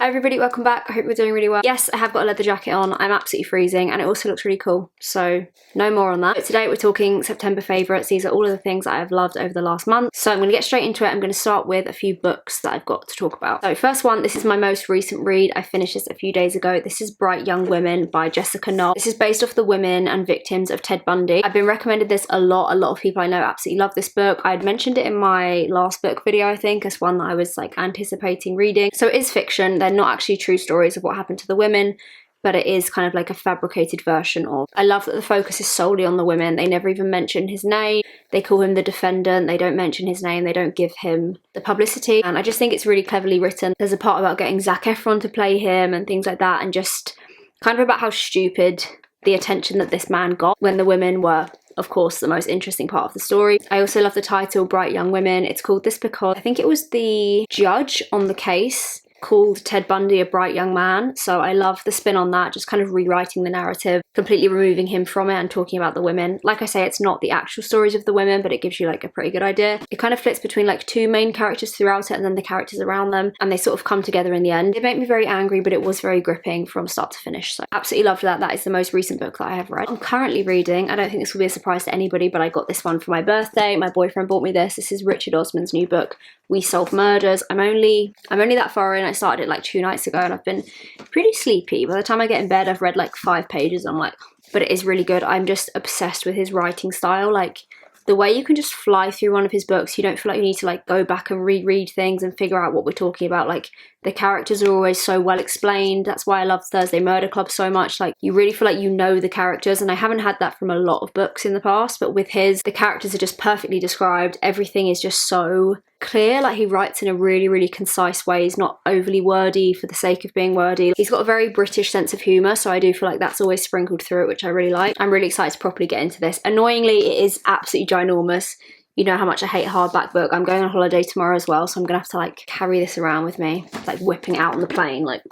Hi everybody, welcome back. I hope you're doing really well. Yes, I have got a leather jacket on. I'm absolutely freezing and it also looks really cool. So no more on that. But today we're talking September favourites. These are all of the things that I have loved over the last month. So I'm going to get straight into it. I'm going to start with a few books that I've got to talk about. So first one, this is my most recent read. I finished this a few days ago. This is Bright Young Women by Jessica Knoll. This is based off the women and victims of Ted Bundy. I've been recommended this a lot. A lot of people I know absolutely love this book. I had mentioned it in my last book video, I think, as one that I was like anticipating reading. So it is fiction. They're not actually true stories of what happened to the women, but it is kind of like a fabricated version of. I love that the focus is solely on the women. They never even mention his name. They call him the defendant. They don't mention his name. They don't give him the publicity. And I just think it's really cleverly written. There's a part about getting Zac Efron to play him and things like that, and just kind of about how stupid the attention that this man got when the women were, of course, the most interesting part of the story. I also love the title, Bright Young Women. It's called this because I think it was the judge on the case called Ted Bundy a bright young man. So I love the spin on that, just kind of rewriting the narrative, completely removing him from it and talking about the women. Like I say, it's not the actual stories of the women, but it gives you like a pretty good idea. It kind of flits between like two main characters throughout it and then the characters around them, and they sort of come together in the end. It made me very angry, but it was very gripping from start to finish. So absolutely loved that. That is the most recent book that I have read. I'm currently reading, I don't think this will be a surprise to anybody, but I got this one for my birthday. My boyfriend bought me this. This is Richard Osman's new book, We Solve Murders. I'm only that far in. I started it like 2 nights ago and I've been pretty sleepy. By the time I get in bed, I've read like 5 pages. I'm like, but it is really good. I'm just obsessed with his writing style. Like the way you can just fly through one of his books, you don't feel like you need to like go back and reread things and figure out what we're talking about. Like the characters are always so well explained. That's why I love Thursday Murder Club so much. Like you really feel like you know the characters, and I haven't had that from a lot of books in the past, but with his, the characters are just perfectly described. Everything is just so clear. Like he writes in a really concise way. He's not overly wordy for the sake of being wordy. He's got a very British sense of humour, so I do feel like that's always sprinkled through it, which I really like. I'm really excited to properly get into this. Annoyingly, it is absolutely ginormous. You know how much I hate a hardback book. I'm going on holiday tomorrow as well, so I'm gonna have to like carry this around with me, like whipping it out on the plane. Like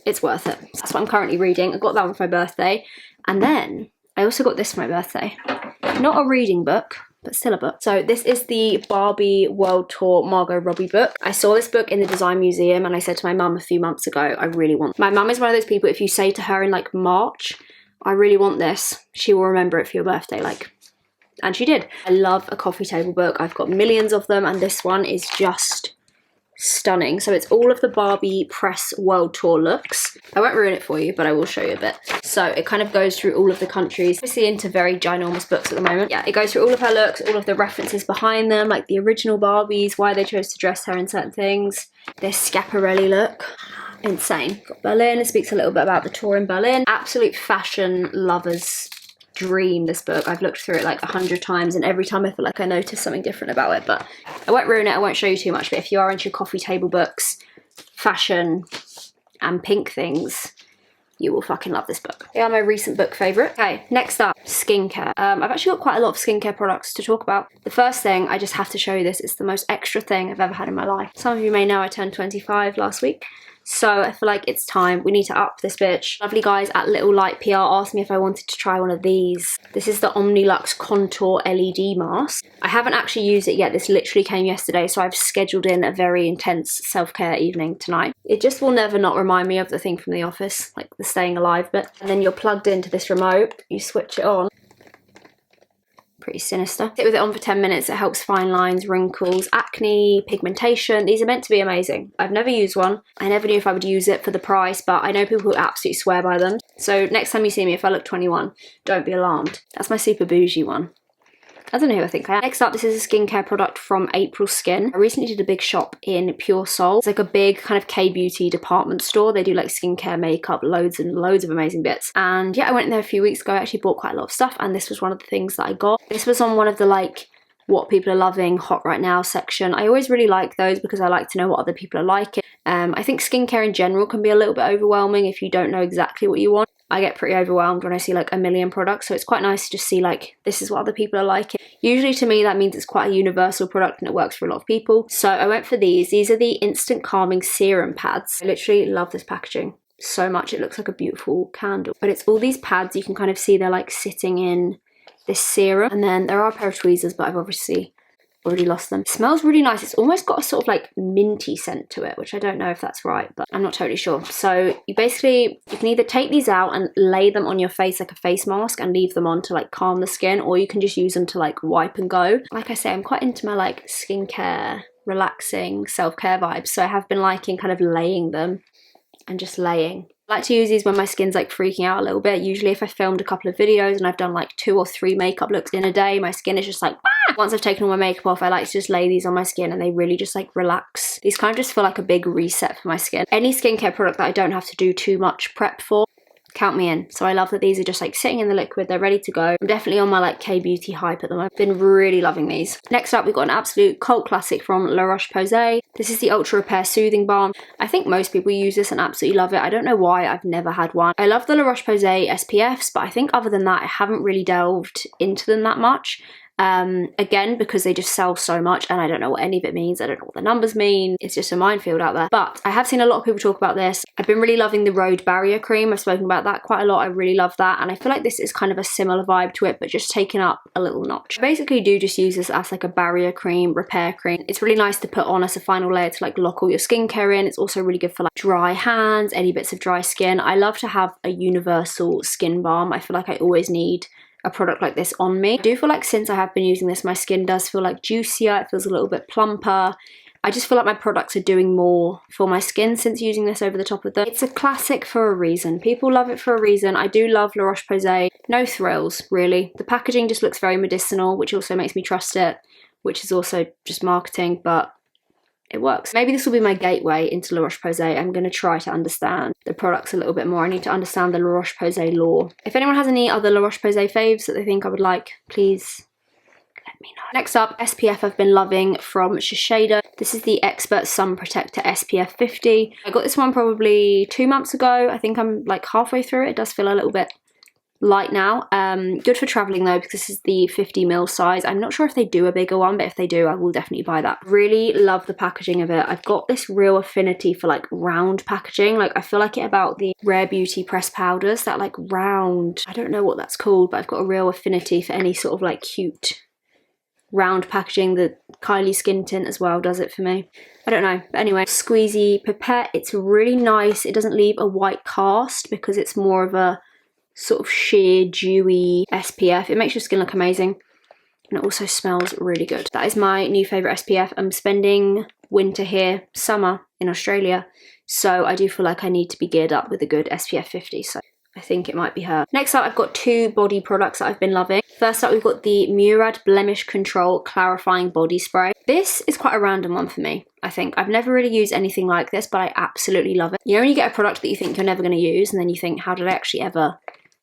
it's worth it. That's what I'm currently reading. I got that one for my birthday, and then I also got this for my birthday. Not a reading book, but still a book. So this is the Barbie World Tour Margot Robbie book. I saw this book in the Design Museum and I said to my mum a few months ago, I really want. My mum is one of those people, if you say to her in like March, I really want this, she will remember it for your birthday, like, and she did. I love a coffee table book. I've got millions of them and this one is just stunning. So it's all of the Barbie press world tour looks. I won't ruin it for you, but I will show you a bit. So it kind of goes through all of the countries. Obviously into very ginormous books at the moment. Yeah, it goes through all of her looks, all of the references behind them, like the original Barbies, why they chose to dress her in certain things. This Schiaparelli look, insane. Got Berlin, it speaks a little bit about the tour in Berlin. Absolute fashion lovers dream, this book. I've looked through it like 100 times and every time I feel like I notice something different about it, but I won't ruin it, I won't show you too much, but if you are into your coffee table books, fashion and pink things, you will fucking love this book. They are my recent book favourite. Okay, next up, skincare. I've actually got quite a lot of skincare products to talk about. The first thing, I just have to show you this, it's the most extra thing I've ever had in my life. Some of you may know I turned 25 last week. So I feel like it's time. We need to up this bitch. Lovely guys at Little Light PR asked me if I wanted to try one of these. This is the Omnilux Contour LED mask. I haven't actually used it yet. This literally came yesterday, so I've scheduled in a very intense self-care evening tonight. It just will never not remind me of the thing from The Office, like the staying alive bit. And then you're plugged into this remote, you switch it on. Pretty sinister. Sit with it on for 10 minutes. It helps fine lines, wrinkles, acne, pigmentation. These are meant to be amazing. I've never used one. I never knew if I would use it for the price, but I know people who absolutely swear by them. So next time you see me, if I look 21, don't be alarmed. That's my super bougie one. I don't know who I think I am. Next up, this is a skincare product from April Skin. I recently did a big shop in Pure Soul. It's like a big kind of K-beauty department store. They do like skincare, makeup, loads and loads of amazing bits. And yeah, I went in there a few weeks ago. I actually bought quite a lot of stuff and this was one of the things that I got. This was on one of the like what people are loving, hot right now section. I always really like those because I like to know what other people are liking. I think skincare in general can be a little bit overwhelming if you don't know exactly what you want. I get pretty overwhelmed when I see like a million products, so it's quite nice to just see like, this is what other people are liking. Usually to me that means it's quite a universal product and it works for a lot of people. So I went for these. These are the Instant Calming Serum Pads. I literally love this packaging so much. It looks like a beautiful candle. But it's all these pads, you can kind of see they're like sitting in this serum. And then there are a pair of tweezers, but I've obviously Already lost them. It smells really nice. It's almost got a sort of like minty scent to it, which I don't know if that's right, but I'm not totally sure. So you can either take these out and lay them on your face like a face mask and leave them on to like calm the skin, or you can just use them to like wipe and go. Like I say, I'm quite into my like skincare, relaxing, self-care vibes, so I have been liking kind of laying them and just laying. I like to use these when my skin's like freaking out a little bit. Usually if I filmed a couple of videos and I've done like 2 or 3 makeup looks in a day, my skin is just like, ah! Once I've taken all my makeup off, I like to just lay these on my skin and they really just like relax. These kind of just feel like a big reset for my skin. Any skincare product that I don't have to do too much prep for, count me in. So I love that these are just like sitting in the liquid, they're ready to go. I'm definitely on my like K-beauty hype at the moment. I've been really loving these. Next up, we've got an absolute cult classic from La Roche-Posay. This is the Ultra Repair Soothing Balm. I think most people use this and absolutely love it. I don't know why, I've never had one. I love the La Roche-Posay SPFs, but I think other than that, I haven't really delved into them that much. Again, because they just sell so much and I don't know what any of it means. I don't know what the numbers mean. It's just a minefield out there. But I have seen a lot of people talk about this. I've been really loving the Road Barrier Cream. I've spoken about that quite a lot. I really love that. And I feel like this is kind of a similar vibe to it, but just taken up a little notch. I basically do just use this as like a barrier cream, repair cream. It's really nice to put on as a final layer to like lock all your skincare in. It's also really good for like dry hands, any bits of dry skin. I love to have a universal skin balm. I feel like I always need a product like this on me. I do feel like since I have been using this, my skin does feel like juicier, it feels a little bit plumper. I just feel like my products are doing more for my skin since using this over the top of them. It's a classic for a reason. People love it for a reason. I do love La Roche-Posay. No thrills, really. The packaging just looks very medicinal, which also makes me trust it, which is also just marketing, but it works. Maybe this will be my gateway into La Roche-Posay. I'm going to try to understand the products a little bit more. I need to understand the La Roche-Posay lore. If anyone has any other La Roche-Posay faves that they think I would like, please let me know. Next up, SPF I've been loving from Shiseido. This is the Expert Sun Protector SPF 50. I got this one probably 2 months ago. I think I'm like halfway through it. It does feel a little bit light now. Good for traveling though, because this is the 50ml size. I'm not sure if they do a bigger one, but if they do, I will definitely buy that. Really love the packaging of it. I've got this real affinity for like round packaging. Like I feel like it about the Rare Beauty pressed powders, that like round, I don't know what that's called, but I've got a real affinity for any sort of like cute round packaging. The Kylie Skin Tint as well does it for me. I don't know, but anyway, squeezy pipette. It's really nice. It doesn't leave a white cast because it's more of a sort of sheer dewy SPF. It makes your skin look amazing and it also smells really good. That is my new favourite SPF. I'm spending winter here, summer in Australia, so I do feel like I need to be geared up with a good SPF 50, so I think it might be her. Next up, I've got 2 body products that I've been loving. First up, we've got the Murad Blemish Control Clarifying Body Spray. This is quite a random one for me, I think. I've never really used anything like this, but I absolutely love it. You know when you get a product that you think you're never going to use and then you think, how did I actually ever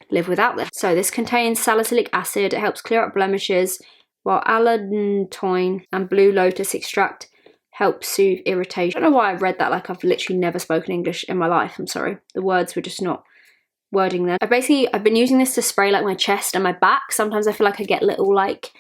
live without this? So this contains salicylic acid. It helps clear up blemishes, while allantoin and blue lotus extract help soothe irritation. I don't know why I've read that like I've literally never spoken English in my life. I'm sorry. The words were just not wording there. I've been using this to spray like my chest and my back. Sometimes I feel like I get little like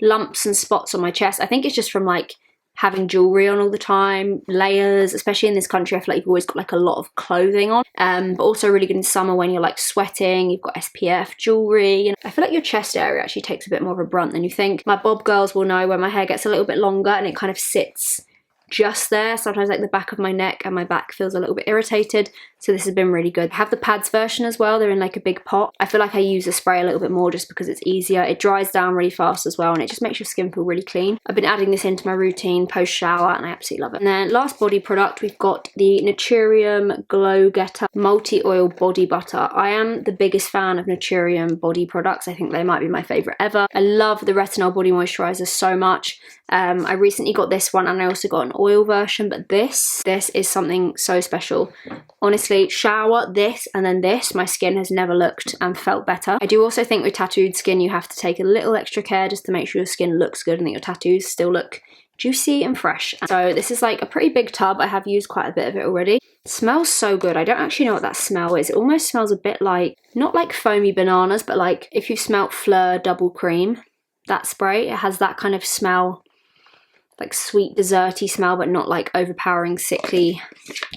lumps and spots on my chest. I think it's just from like having jewelry on all the time, layers, especially in this country. I feel like you've always got like a lot of clothing on, but also really good in summer when you're like sweating, you've got SPF jewelry. And I feel like your chest area actually takes a bit more of a brunt than you think. My bob girls will know when my hair gets a little bit longer and it kind of sits just there. Sometimes like the back of my neck and my back feels a little bit irritated, so this has been really good. I have the pads version as well. They're in like a big pot. I feel like I use the spray a little bit more just because it's easier. It dries down really fast as well and it just makes your skin feel really clean. I've been adding this into my routine post shower and I absolutely love it. And then last body product, we've got the Naturium Glow Getter Multi-Oil Body Butter. I am the biggest fan of Naturium body products. I think they might be my favourite ever. I love the Retinol Body Moisturiser so much. I recently got this one and I also got an oil version, but this is something so special. Honestly, shower this and then this, my skin has never looked and felt better. I do also think with tattooed skin you have to take a little extra care just to make sure your skin looks good and that your tattoos still look juicy and fresh. So this is like a pretty big tub. I have used quite a bit of it already. It smells so good. I don't actually know what that smell is. It almost smells a bit like, not like foamy bananas, but like if you smelt Fleur Double Cream, that spray, it has that kind of smell, like sweet desserty smell, but not like overpowering sickly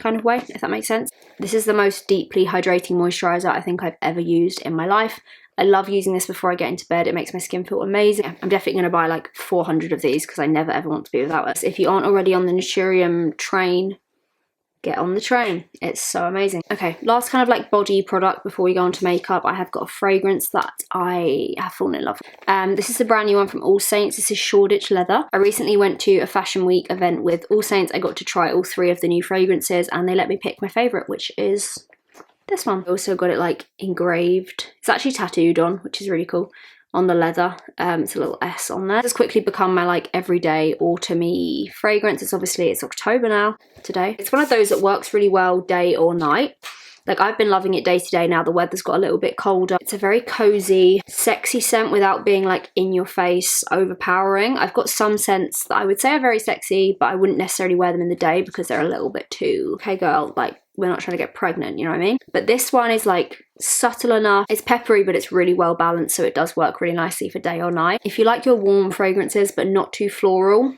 kind of way, if that makes sense. This is the most deeply hydrating moisturizer I think I've ever used in my life. I love using this before I get into bed. It makes my skin feel amazing. I'm definitely going to buy like 400 of these because I never ever want to be without it. If you aren't already on the Naturium train, get on the train. It's so amazing. Okay, last kind of like body product before we go on to makeup. I have got a fragrance that I have fallen in love with. This is the brand new one from All Saints. This is Shoreditch Leather. I recently went to a Fashion Week event with All Saints. I got to try all 3 of the new fragrances and they let me pick my favourite, which is this one. I also got it like engraved. It's actually tattooed on, which is really cool. On the leather, it's a little S on there. It's quickly become my like everyday autumny fragrance. It's October now, today. It's one of those that works really well day or night. Like I've been loving it day to day now. The weather's got a little bit colder. It's a very cozy, sexy scent without being like in your face, overpowering. I've got some scents that I would say are very sexy, but I wouldn't necessarily wear them in the day because they're a little bit too, okay girl, like we're not trying to get pregnant, you know what I mean? But this one is like subtle enough. It's peppery, but it's really well balanced, so it does work really nicely for day or night. If you like your warm fragrances, but not too floral,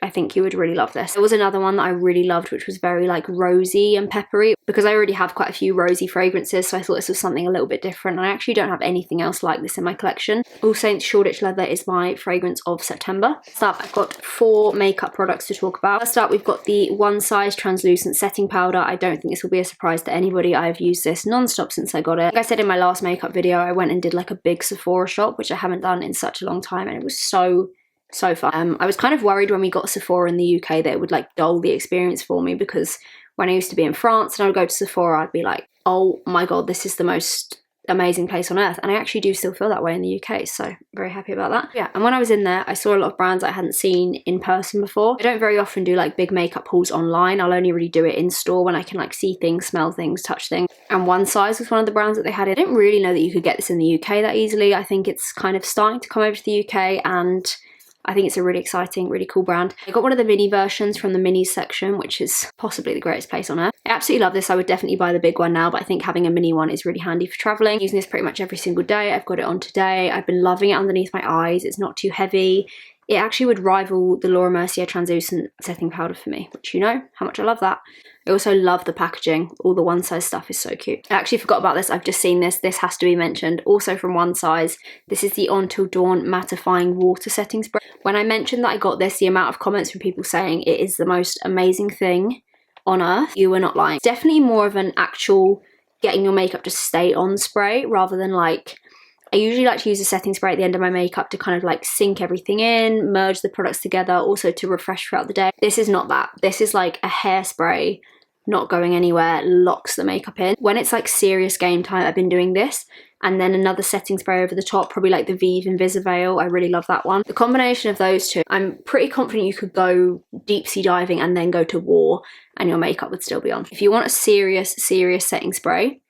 I think you would really love this. There was another one that I really loved, which was very like rosy and peppery, because I already have quite a few rosy fragrances, so I thought this was something a little bit different, and I actually don't have anything else like this in my collection. All Saints Shoreditch Leather is my fragrance of September. First up, I've got 4 makeup products to talk about. First up, we've got the One Size Translucent Setting Powder. I don't think this will be a surprise to anybody. I've used this non-stop since I got it. Like I said in my last makeup video, I went and did like a big Sephora shop, which I haven't done in such a long time, and it was so fun. I was kind of worried when we got Sephora in the UK that it would like dull the experience for me, because when I used to be in France and I would go to Sephora, I'd be like, oh my god, this is the most amazing place on earth. And I actually do still feel that way in the UK, so very happy about that. Yeah, and when I was in there, I saw a lot of brands I hadn't seen in person before. I don't very often do like big makeup hauls online. I'll only really do it in store when I can like see things, smell things, touch things. And One Size was one of the brands that they had. I didn't really know that you could get this in the UK that easily. I think it's kind of starting to come over to the UK, and I think it's a really exciting, really cool brand. I got one of the mini versions from the minis section, which is possibly the greatest place on earth. I absolutely love this. I would definitely buy the big one now, but I think having a mini one is really handy for traveling. I'm using this pretty much every single day. I've got it on today. I've been loving it underneath my eyes. It's not too heavy. It actually would rival the Laura Mercier Translucent Setting Powder for me, which you know how much I love that. I also love the packaging. All the One Size stuff is so cute. I actually forgot about this. I've just seen this. This has to be mentioned. Also from One Size, this is the Until Dawn Mattifying Water Setting Spray. When I mentioned that I got this, the amount of comments from people saying it is the most amazing thing on earth, you were not lying. It's definitely more of an actual getting your makeup to stay on spray rather than like, I usually like to use a setting spray at the end of my makeup to kind of like sink everything in, merge the products together, also to refresh throughout the day. This is not that. This is like a hairspray, not going anywhere, locks the makeup in. When it's like serious game time, I've been doing this, and then another setting spray over the top, probably like the Vive Invisiveil. I really love that one. The combination of those two, I'm pretty confident you could go deep sea diving and then go to war and your makeup would still be on. If you want a serious setting spray,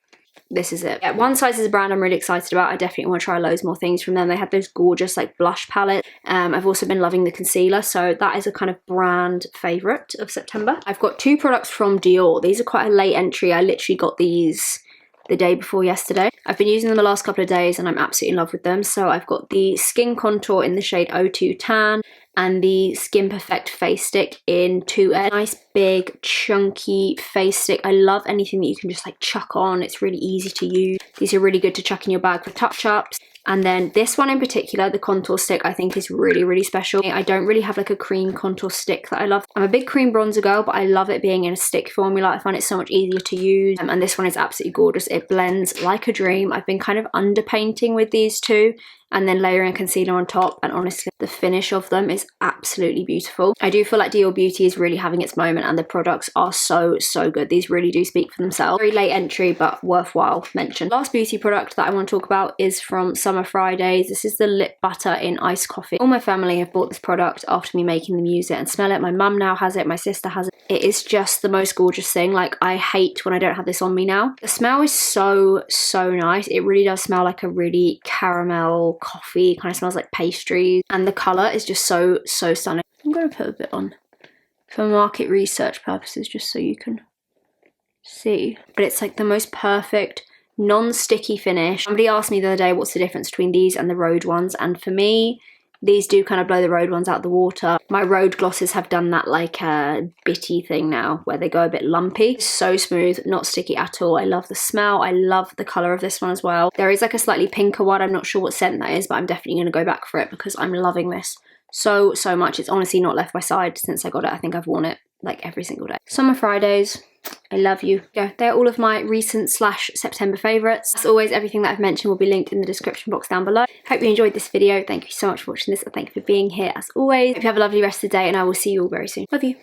this is it. Yeah, One Size is a brand I'm really excited about. I definitely want to try loads more things from them. They had those gorgeous like blush palettes. I've also been loving the concealer, so that is a kind of brand favourite of September. I've got 2 products from Dior. These are quite a late entry. I literally got these the day before yesterday. I've been using them the last couple of days and I'm absolutely in love with them. So I've got the Skin Contour in the shade 02 Tan and the Skin Perfect face stick in 2N. Nice big chunky face stick. I love anything that you can just like chuck on. It's really easy to use. These are really good to chuck in your bag for touch-ups. And then this one in particular, the contour stick, I think is really special. I don't really have like a cream contour stick that I love. I'm a big cream bronzer girl, but I love it being in a stick formula. I find it so much easier to use. And this one is absolutely gorgeous. It blends like a dream. I've been kind of underpainting with these two and then layering a concealer on top, and honestly the finish of them is absolutely beautiful. I do feel like Dior Beauty is really having its moment and the products are so good. These really do speak for themselves. Very late entry but worthwhile mention. Last beauty product that I want to talk about is from Summer Fridays. This is the lip butter in iced coffee. All my family have bought this product after me making them use it and smell it. My mum now has it, my sister has it. It is just the most gorgeous thing. Like, I hate when I don't have this on me now. The smell is so nice. It really does smell like a really caramel coffee, kind of smells like pastries, and the colour is just so stunning. I'm going to put a bit on for market research purposes just so you can see, but it's like the most perfect non-sticky finish. Somebody asked me the other day what's the difference between these and the Rhode ones, and for me These do kind of blow the Rhode ones out the water. My Rhode glosses have done that like bitty thing now where they go a bit lumpy. So smooth, not sticky at all. I love the smell. I love the colour of this one as well. There is like a slightly pinker one. I'm not sure what scent that is, but I'm definitely going to go back for it because I'm loving this so much. It's honestly not left my side since I got it. I think I've worn it like every single day. Summer Fridays. I love you. Yeah, they're all of my recent / September favourites. As always, everything that I've mentioned will be linked in the description box down below. Hope you enjoyed this video. Thank you so much for watching this and thank you for being here as always. Hope you have a lovely rest of the day and I will see you all very soon. Love you.